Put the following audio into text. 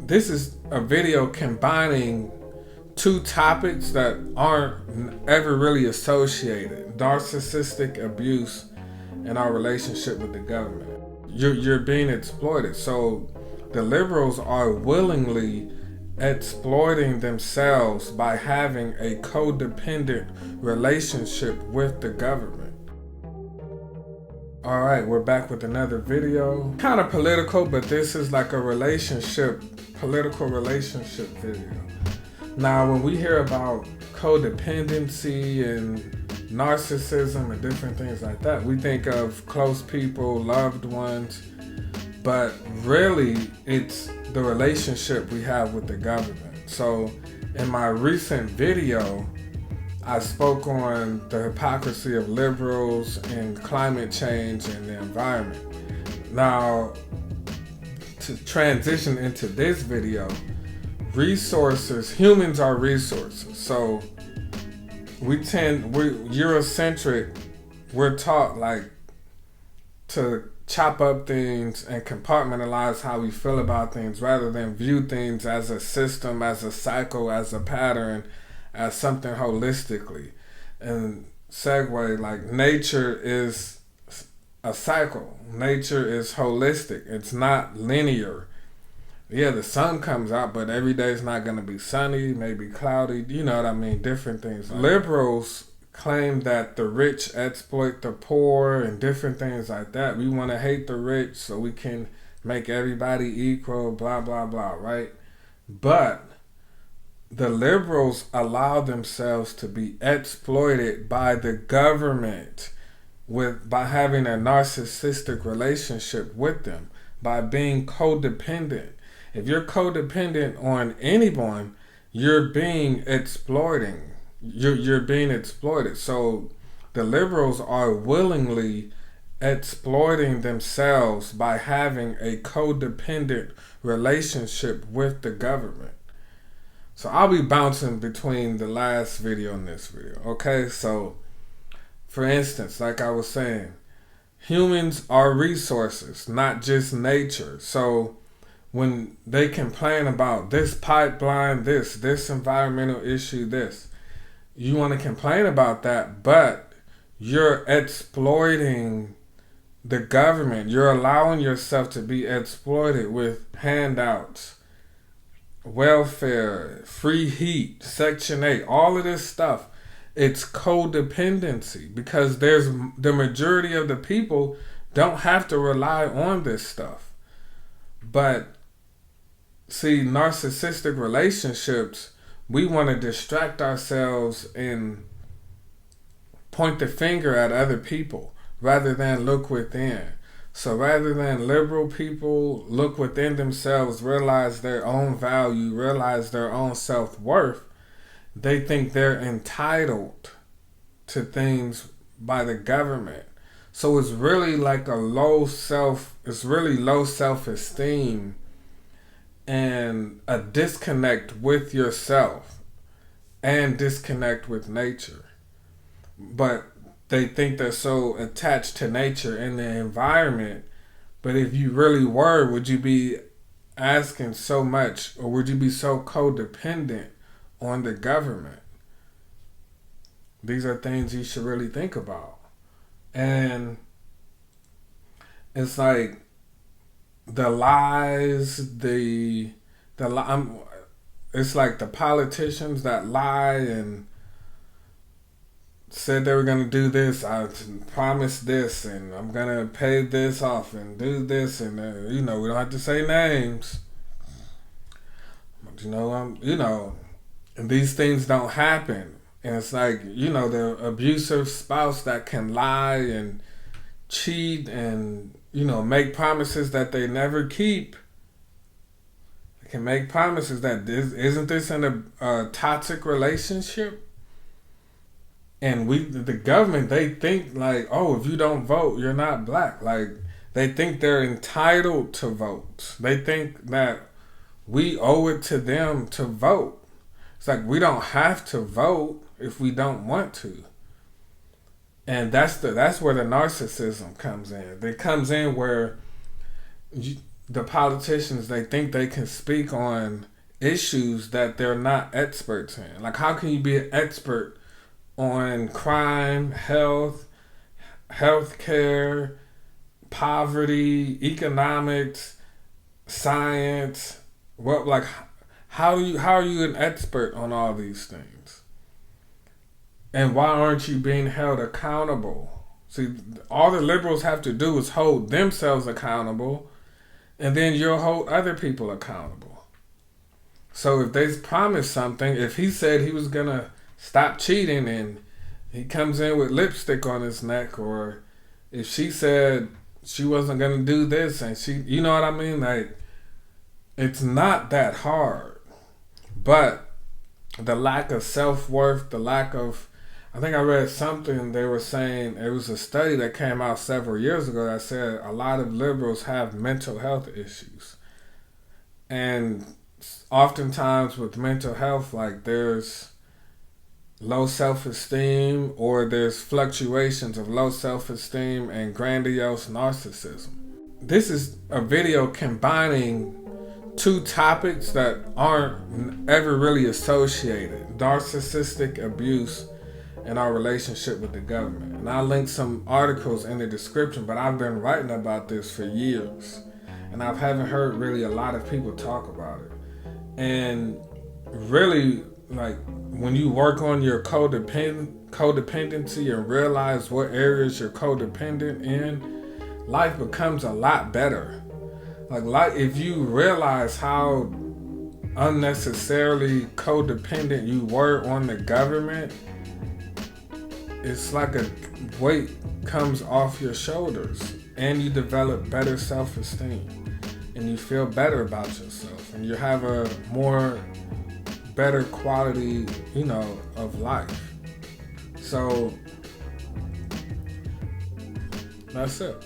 This is a video combining two topics that aren't ever really associated: narcissistic abuse and our relationship with the government. You're being exploited. So the liberals are willingly exploiting themselves by having a codependent relationship with the government. All right, we're back with another video. Kind of political, but this is like a political relationship video. Now, when we hear about codependency and narcissism and different things like that, we think of close people, loved ones, but really it's the relationship we have with the government. So in my recent video, I spoke on the hypocrisy of liberals and climate change and the environment. Now, to transition into this video, humans are resources. So we're Eurocentric, we're taught like to chop up things and compartmentalize how we feel about things rather than view things as a system, as a cycle, as a pattern, as something holistically. And segue, like, nature is a cycle. Nature is holistic. It's not linear. Yeah, the sun comes out, but every day is not going to be sunny, maybe cloudy, you know what I mean, different things. Liberals claim that the rich exploit the poor and different things like that. We want to hate the rich so we can make everybody equal, blah, blah, blah, right? But the liberals allow themselves to be exploited by the government by having a narcissistic relationship with them, by being codependent. If you're codependent on anyone, you're being exploiting. You're being exploited. So the liberals are willingly exploiting themselves by having a codependent relationship with the government. So I'll be bouncing between the last video and this video. Okay, so for instance, like I was saying, humans are resources, not just nature. So when they complain about this pipeline, this environmental issue, you want to complain about that, but you're exploiting the government. You're allowing yourself to be exploited with handouts, welfare, free heat, Section 8, all of this stuff. It's codependency because the majority of the people don't have to rely on this stuff. But see, narcissistic relationships, we want to distract ourselves and point the finger at other people rather than look within. So rather than liberal people look within themselves, realize their own value, realize their own self-worth, they think they're entitled to things by the government. So it's really like low self-esteem and a disconnect with yourself and disconnect with nature. But they think they're so attached to nature and the environment. But if you really were, would you be asking so much, or would you be so codependent on the government? These are things you should really think about. And it's like the lies, it's like the politicians that lie and said they were going to do this, I promised this, and I'm going to pay this off and do this, and we don't have to say names. But and these things don't happen. And it's like, the abusive spouse that can lie and cheat and, make promises that they never keep. They can make promises that isn't this in a toxic relationship? And the government, they think like, oh, if you don't vote, you're not black. Like, they think they're entitled to vote. They think that we owe it to them to vote. It's like, we don't have to vote if we don't want to. And that's where the narcissism comes in. It comes in where the politicians, they think they can speak on issues that they're not experts in. Like, how can you be an expert on crime, healthcare, poverty, economics, science? What, like, how are you an expert on all these things? And why aren't you being held accountable? See, all the liberals have to do is hold themselves accountable, and then you'll hold other people accountable. So if they promise something, if he said he was gonna stop cheating and he comes in with lipstick on his neck, or if she said she wasn't gonna do this and she, you know what I mean? Like, it's not that hard. But the lack of self-worth, the lack of, I think I read something, they were saying, it was a study that came out several years ago that said a lot of liberals have mental health issues. And oftentimes with mental health, like, there's low self-esteem, or there's fluctuations of low self-esteem and grandiose narcissism. This is a video combining two topics that aren't ever really associated: narcissistic abuse and our relationship with the government. And I'll link some articles in the description, but I've been writing about this for years, and I haven't heard really a lot of people talk about it. And really, like, when you work on your codependency and realize what areas you're codependent in, life becomes a lot better. Like if you realize how unnecessarily codependent you were on the government, it's like a weight comes off your shoulders, and you develop better self-esteem, and you feel better about yourself, and you have a more better quality, of life. So that's it.